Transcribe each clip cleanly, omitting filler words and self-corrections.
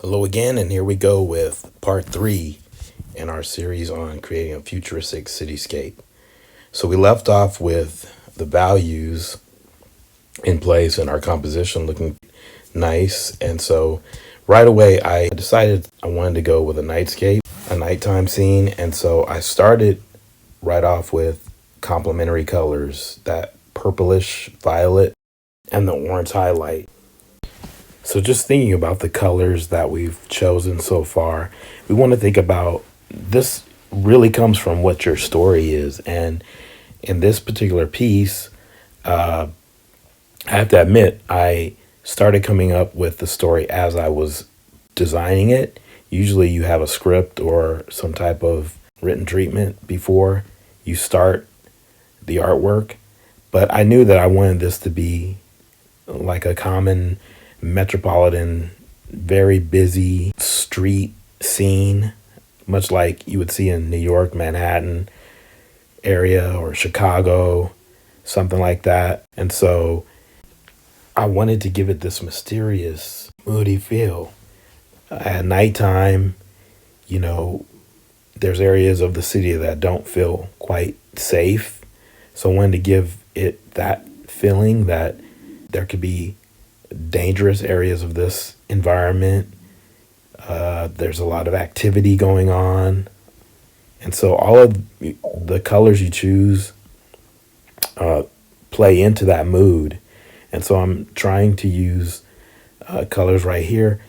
Hello again, and here we go with part 3 in our series on creating a futuristic cityscape. So we left off with the values in place and our composition looking nice. And so right away I decided I wanted to go with a nightscape, a nighttime scene. And so I started right off with complementary colors, that purplish violet and the orange highlight. So just thinking about the colors that we've chosen so far, we want to think about this really comes from what your story is. And in this particular piece, I have to admit, I started coming up with the story as I was designing it. Usually you have a script or some type of written treatment before you start the artwork. But I knew that I wanted this to be like a common metropolitan, very busy street scene, much like you would see in New York, Manhattan area, or Chicago, something like that. And so I wanted to give it this mysterious, moody feel. At nighttime, you know, there's areas of the city that don't feel quite safe. So I wanted to give it that feeling that there could be dangerous areas of this environment. There's a lot of activity going on. And so all of the colors you choose play into that mood. And so I'm trying to use colors right here.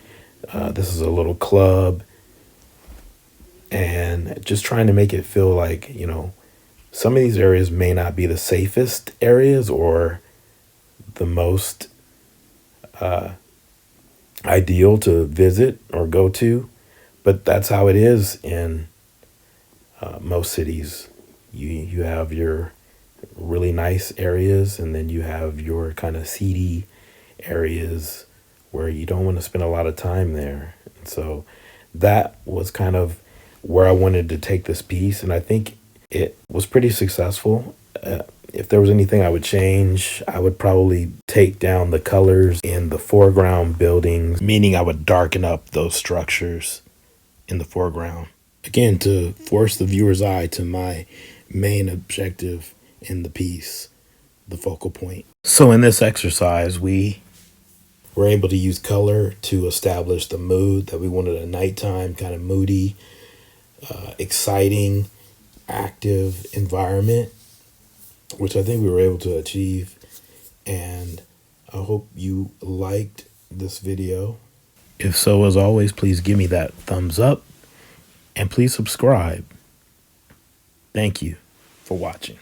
This is a little club. And just trying to make it feel like, you know, some of these areas may not be the safest areas or the most ideal to visit or go to, but that's how it is in most cities. You have your really nice areas, and then you have your kind of seedy areas where you don't want to spend a lot of time there. And so that was kind of where I wanted to take this piece, and I think it was pretty successful. If there was anything I would change, I would probably take down the colors in the foreground buildings, meaning I would darken up those structures in the foreground. Again, to force the viewer's eye to my main objective in the piece, the focal point. So in this exercise, we were able to use color to establish the mood that we wanted: a nighttime, kind of moody, exciting, active environment, which I think we were able to achieve. And I hope you liked this video. If so, as always, please give me that thumbs up and please subscribe. Thank you for watching.